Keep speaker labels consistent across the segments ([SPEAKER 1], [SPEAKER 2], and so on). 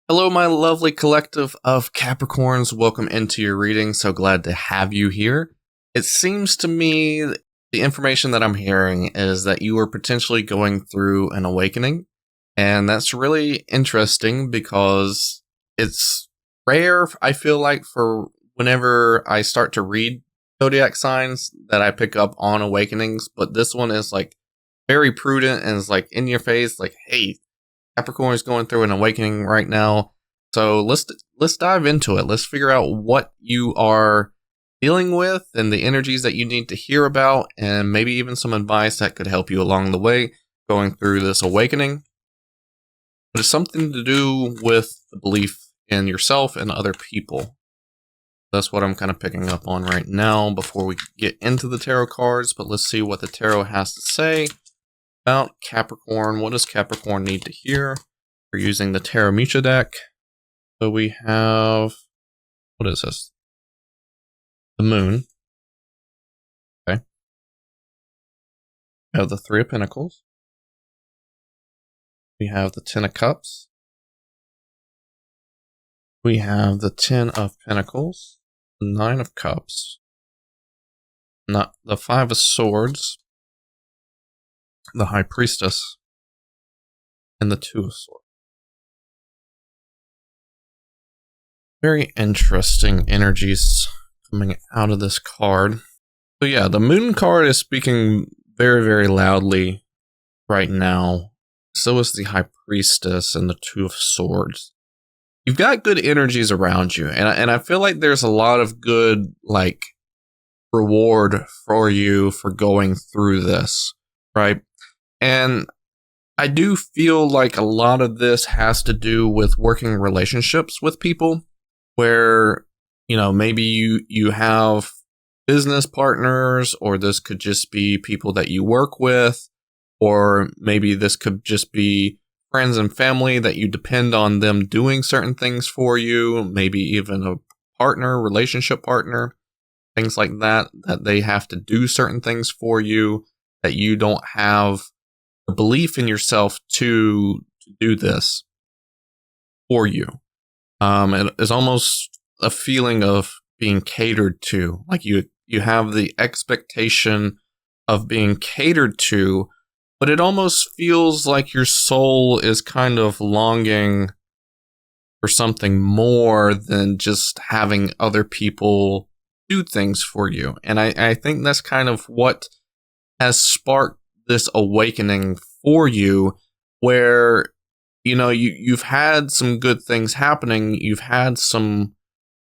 [SPEAKER 1] Hello, my lovely collective of Capricorns. Welcome into your reading. So glad to have you here. It seems to me the information that I'm hearing is that you are potentially going through an awakening. And that's really interesting because it's rare, I feel like, for whenever I start to read zodiac signs that I pick up on awakenings. But this one is like very prudent and is like in your face, like, hey, Capricorn is going through an awakening right now. So let's dive into it. Let's figure out what you are dealing with and the energies that you need to hear about, and maybe even some advice that could help you along the way going through this awakening. But it's something to do with the belief in yourself and other people. That's what I'm kind of picking up on right now before we get into the tarot cards. But let's see what the tarot has to say about Capricorn. What does Capricorn need to hear? We're using the Tarot Mucha deck. So we have, what is this? The Moon. Okay. We have the Three of Pentacles. We have the Ten of Cups. We have the Ten of Pentacles, the Nine of Cups, not the Five of Swords, the High Priestess, and the Two of Swords. Very interesting energies coming out of this card. So yeah, the Moon card is speaking very, very loudly right now. So is the High Priestess and the Two of Swords. You've got good energies around you, and I feel like there's a lot of good, like, reward for you for going through this, right? And I do feel like a lot of this has to do with working relationships with people where, you know, maybe you have business partners, or this could just be people that you work with, or maybe this could just be friends and family that you depend on them doing certain things for you, maybe even a partner, relationship partner, things like that they have to do certain things for you, that you don't have the belief in yourself to do this for you. It is almost a feeling of being catered to, like you have the expectation of being catered to, but it almost feels like your soul is kind of longing for something more than just having other people do things for you. And I think that's kind of what has sparked this awakening for you, where, you know, you've had some good things happening. You've had some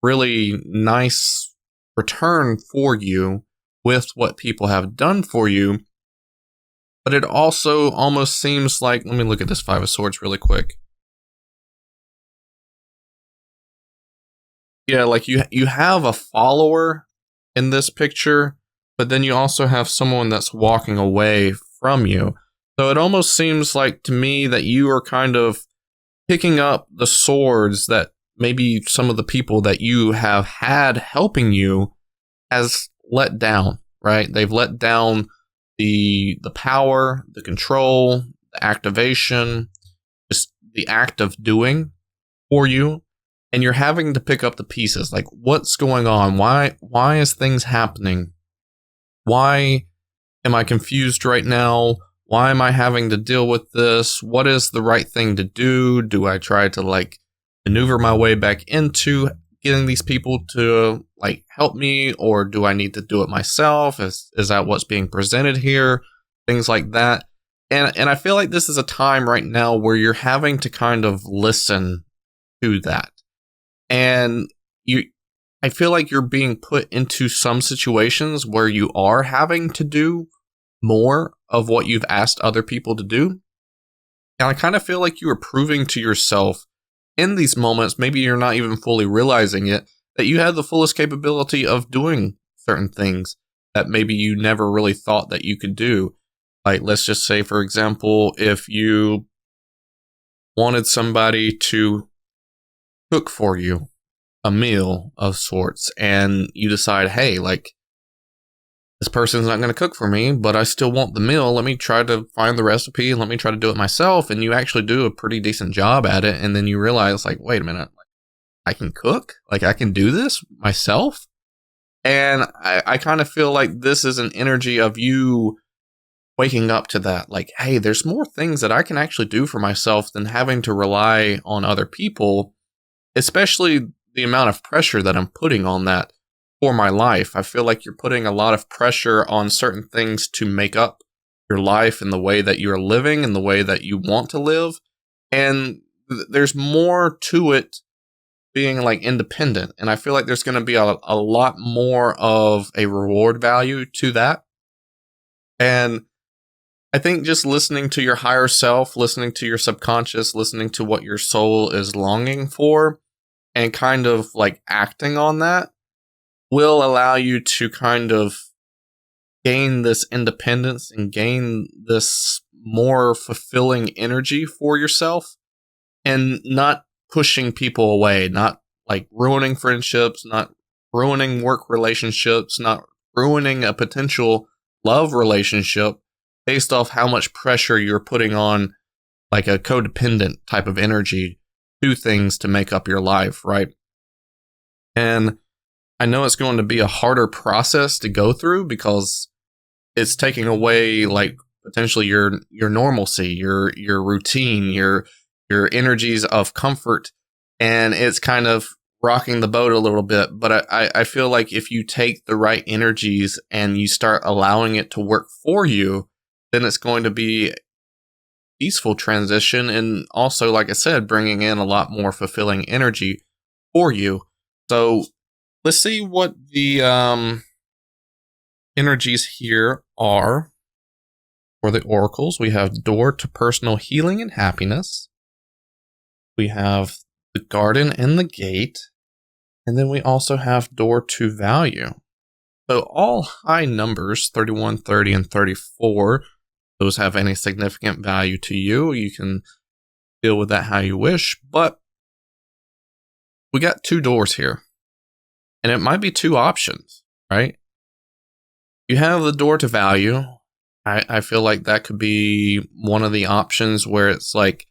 [SPEAKER 1] really nice return for you with what people have done for you. But it also almost seems like, let me look at this Five of Swords really quick. Yeah, like you have a follower in this picture, but then you also have someone that's walking away from you. So it almost seems like to me that you are kind of picking up the swords that maybe some of the people that you have had helping you has let down, right? They've let down the power, the control, the activation, just the act of doing for you. And you're having to pick up the pieces. Like, what's going on? Why is things happening? Why am I confused right now? Why am I having to deal with this? What is the right thing to do? Do I try to, like, maneuver my way back into getting these people to, like, help me? Or do I need to do it myself? Is that what's being presented here? Things like that. And I feel like this is a time right now where you're having to kind of listen to that. And I feel like you're being put into some situations where you are having to do more of what you've asked other people to do. And I kind of feel like you are proving to yourself in these moments, maybe you're not even fully realizing it, that you have the fullest capability of doing certain things that maybe you never really thought that you could do. Like, let's just say, for example, if you wanted somebody to cook for you a meal of sorts, and you decide, hey, like, this person's not going to cook for me, but I still want the meal. Let me try to find the recipe and let me try to do it myself. And you actually do a pretty decent job at it. And then you realize, like, wait a minute, I can cook? Like, I can do this myself? And I kind of feel like this is an energy of you waking up to that. Like, hey, there's more things that I can actually do for myself than having to rely on other people, especially the amount of pressure that I'm putting on that for my life. I feel like you're putting a lot of pressure on certain things to make up your life and the way that you're living and the way that you want to live. And there's more to it being like independent. And I feel like there's going to be a lot more of a reward value to that. And I think just listening to your higher self, listening to your subconscious, listening to what your soul is longing for, and kind of like acting on that will allow you to kind of gain this independence and gain this more fulfilling energy for yourself, and not pushing people away, not like ruining friendships, not ruining work relationships, not ruining a potential love relationship based off how much pressure you're putting on like a codependent type of energy to things to make up your life, right? And I know it's going to be a harder process to go through because it's taking away like potentially your normalcy, your routine, your energies of comfort, and it's kind of rocking the boat a little bit. But I feel like if you take the right energies and you start allowing it to work for you, then it's going to be a peaceful transition, and also, like I said, bringing in a lot more fulfilling energy for you. So let's see what the energies here are for the oracles. We have door to personal healing and happiness. We have the garden and the gate. And then we also have door to value. So all high numbers, 31, 30, and 34, those have any significant value to you. You can deal with that how you wish. But we got two doors here. And it might be two options, right? You have the door to value. I feel like that could be one of the options where it's like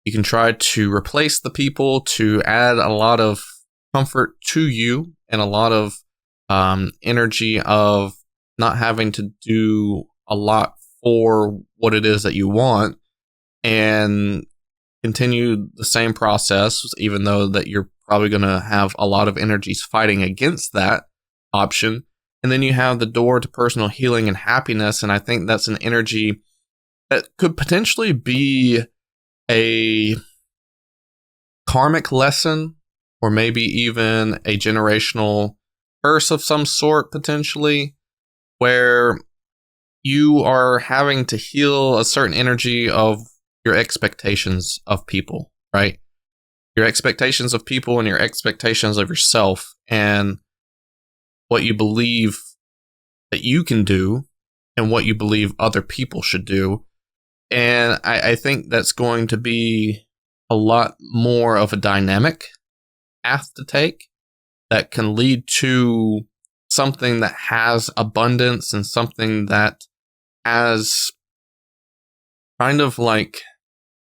[SPEAKER 1] you can try to replace the people to add a lot of comfort to you and a lot of energy of not having to do a lot for what it is that you want, and continue the same process, even though that you're probably going to have a lot of energies fighting against that option. And then you have the door to personal healing and happiness. And I think that's an energy that could potentially be a karmic lesson, or maybe even a generational curse of some sort, potentially, where you are having to heal a certain energy of your expectations of people, right? Your expectations of people and your expectations of yourself, and what you believe that you can do and what you believe other people should do. And I think that's going to be a lot more of a dynamic path to take that can lead to something that has abundance and something that has kind of like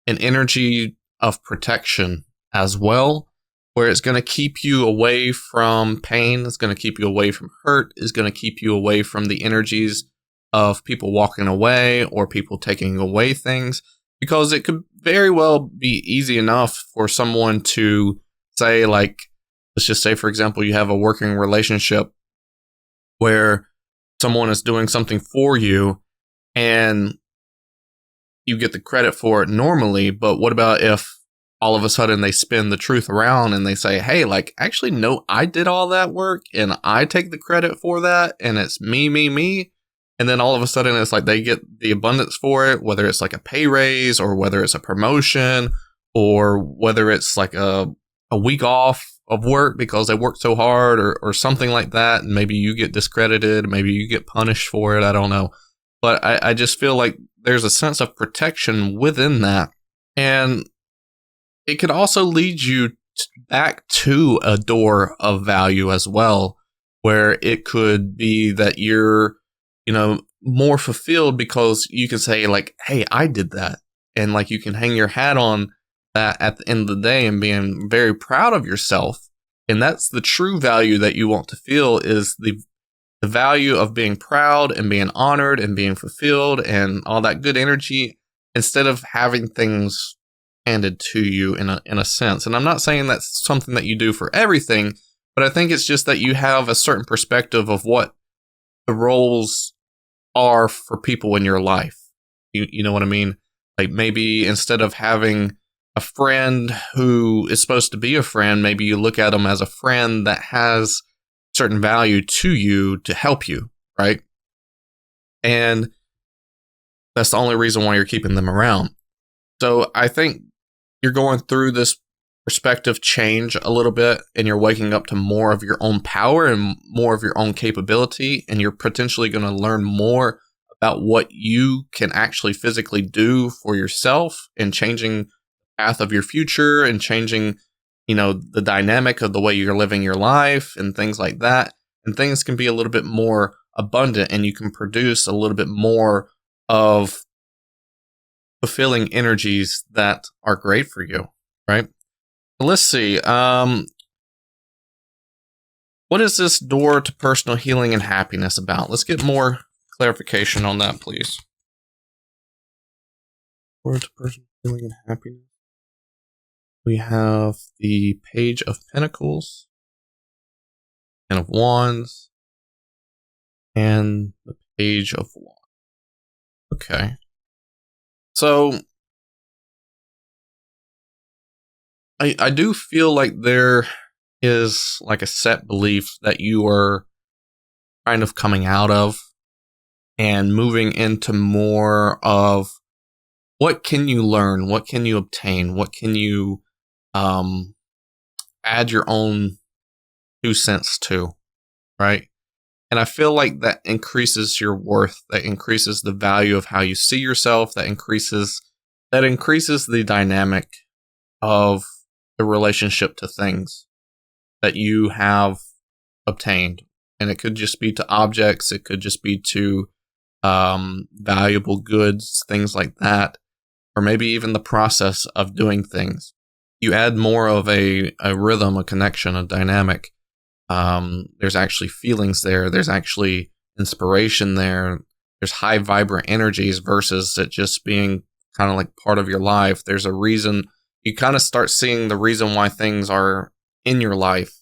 [SPEAKER 1] an energy of protection as well, where it's going to keep you away from pain, it's going to keep you away from hurt, it's going to keep you away from the energies of people walking away or people taking away things, because it could very well be easy enough for someone to say, like, let's just say, for example, you have a working relationship where someone is doing something for you and you get the credit for it normally, but what about if all of a sudden they spin the truth around and they say, hey, like, actually, no, I did all that work and I take the credit for that and it's me. And then all of a sudden it's like they get the abundance for it, whether it's like a pay raise or whether it's a promotion or whether it's like a week off of work because they worked so hard or something like that. And maybe you get discredited, maybe you get punished for it. I don't know. But I just feel like there's a sense of protection within that. And it could also lead you back to a door of value as well, where it could be that you're more fulfilled because you can say like, hey, I did that. And like you can hang your hat on that at the end of the day and being very proud of yourself. And that's the true value that you want to feel, is the value of being proud and being honored and being fulfilled and all that good energy, instead of having things handed to you in a sense. And I'm not saying that's something that you do for everything, but I think it's just that you have a certain perspective of what the roles are for people in your life. You know what I mean? Like maybe instead of having a friend who is supposed to be a friend, maybe you look at them as a friend that has certain value to you to help you, right? And that's the only reason why you're keeping them around. So I think you're going through this perspective change a little bit, and you're waking up to more of your own power and more of your own capability, and you're potentially going to learn more about what you can actually physically do for yourself, and changing the path of your future, and changing, the dynamic of the way you're living your life and things like that. And things can be a little bit more abundant, and you can produce a little bit more of fulfilling energies that are great for you, right? Let's see. What is this door to personal healing and happiness about? Let's get more clarification on that, please. Door to personal healing and happiness. We have the Page of Pentacles, Ten of Wands, and the Page of Wands. Okay. So I do feel like there is like a set belief that you are kind of coming out of and moving into more of what can you learn, what can you obtain, what can you add your own 2 cents to, right? And I feel like that increases your worth, that increases the value of how you see yourself, that increases the dynamic of the relationship to things that you have obtained. And it could just be to objects, it could just be to valuable goods, things like that, or maybe even the process of doing things. You add more of a rhythm, a connection, a dynamic. There's actually feelings there. There's actually inspiration there. There's high vibrant energies versus it just being kind of like part of your life. There's a reason. You kind of start seeing the reason why things are in your life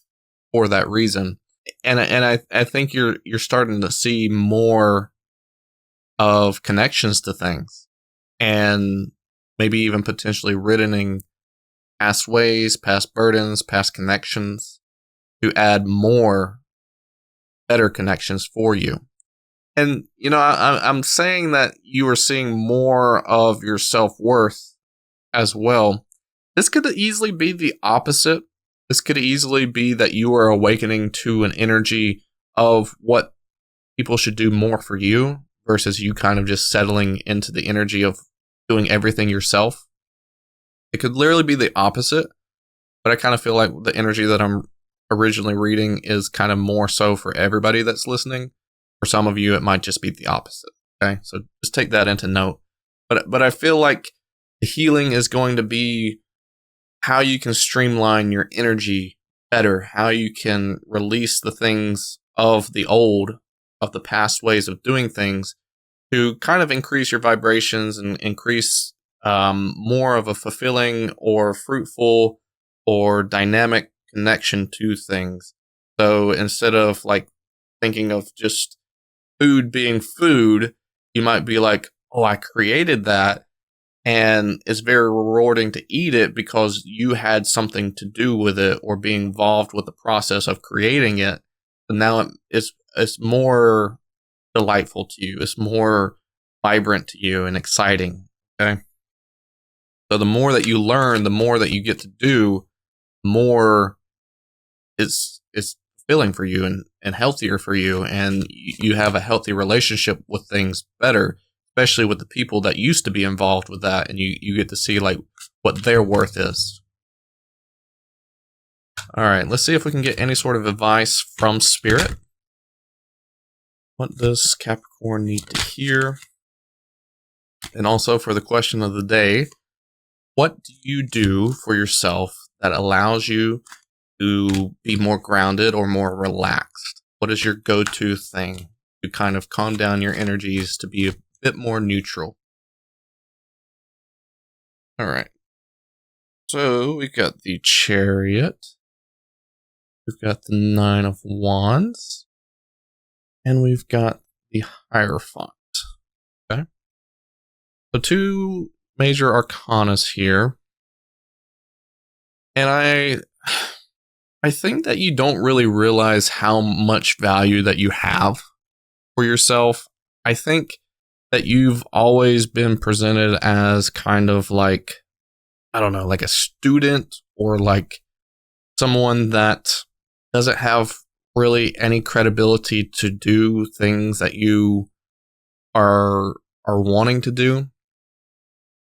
[SPEAKER 1] for that reason. And I think you're starting to see more of connections to things, and maybe even potentially riddening past ways, past burdens, past connections to add more better connections for you. And, I'm saying that you are seeing more of your self-worth as well. This could easily be the opposite. This could easily be that you are awakening to an energy of what people should do more for you versus you kind of just settling into the energy of doing everything yourself. It could literally be the opposite, but I kind of feel like the energy that I'm originally reading is kind of more so for everybody that's listening. For some of you, it might just be the opposite. Okay, so just take that into note. But I feel like the healing is going to be how you can streamline your energy better, how you can release the things of the old, of the past ways of doing things, to kind of increase your vibrations and increase more of a fulfilling or fruitful or dynamic connection to things. So instead of like thinking of just food being food, you might be like, oh, I created that, and it's very rewarding to eat it because you had something to do with it or be involved with the process of creating it. And now it's more delightful to you. It's more vibrant to you and exciting. Okay. So the more that you learn, the more that you get to do, more it's fulfilling for you and healthier for you. And you have a healthy relationship with things better, especially with the people that used to be involved with that. And you get to see like what their worth is. All right, let's see if we can get any sort of advice from Spirit. What does Capricorn need to hear? And also for the question of the day, what do you do for yourself that allows you to be more grounded or more relaxed? What is your go-to thing to kind of calm down your energies to be a bit more neutral? All right. So we got the Chariot. We've got the Nine of Wands. And we've got the Hierophant. Okay. So 2 major arcanas here. And I think that you don't really realize how much value that you have for yourself. I think that you've always been presented as kind of like, I don't know, like a student or like someone that doesn't have really any credibility to do things that you are wanting to do.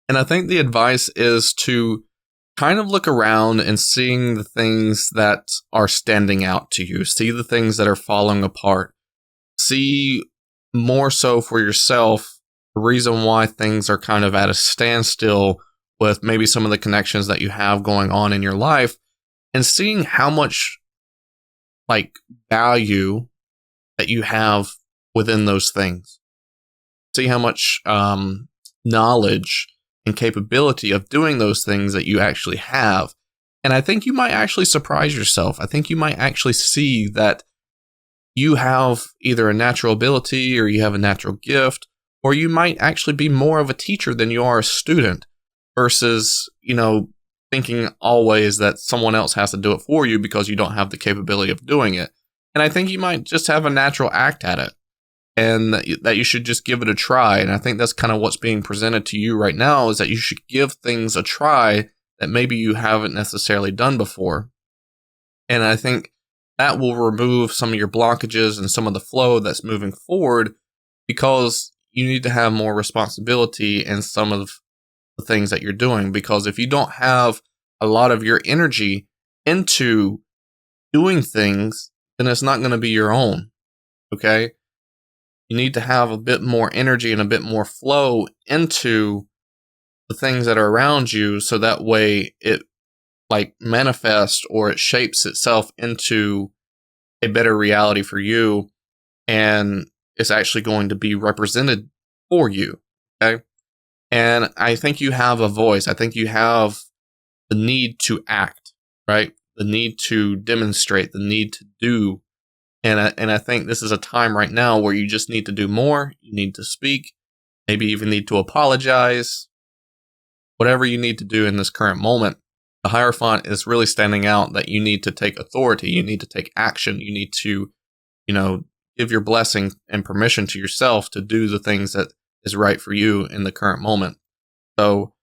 [SPEAKER 1] And I think the advice is to kind of look around and seeing the things that are standing out to you. See the things that are falling apart. See more so for yourself the reason why things are kind of at a standstill with maybe some of the connections that you have going on in your life, and seeing how much like value that you have within those things. See how much knowledge and capability of doing those things that you actually have. And I think you might actually surprise yourself. I think you might actually see that you have either a natural ability or you have a natural gift, or you might actually be more of a teacher than you are a student versus, thinking always that someone else has to do it for you because you don't have the capability of doing it. And I think you might just have a natural act at it and that you should just give it a try. And I think that's kind of what's being presented to you right now, is that you should give things a try that maybe you haven't necessarily done before. And I think that will remove some of your blockages and some of the flow that's moving forward, because you need to have more responsibility in some of the things that you're doing. Because if you don't have a lot of your energy into doing things, then it's not going to be your own. Okay? You need to have a bit more energy and a bit more flow into the things that are around you, so that way it like manifests or it shapes itself into a better reality for you, and it's actually going to be represented for you. Okay? And I think you have a voice. I think you have the need to act, right? The need to demonstrate, the need to do. And I think this is a time right now where you just need to do more. You need to speak, maybe even need to apologize. Whatever you need to do in this current moment, the Hierophant is really standing out that you need to take authority. You need to take action. You need to, give your blessing and permission to yourself to do the things that is right for you in the current moment. So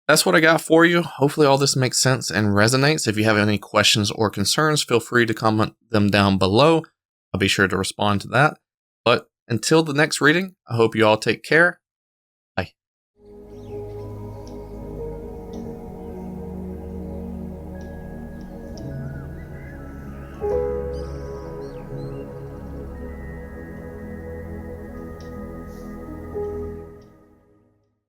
[SPEAKER 1] that's what I got for you. Hopefully all this makes sense and resonates. If you have any questions or concerns, feel free to comment them down below. I'll be sure to respond to that. But until the next reading, I hope you all take care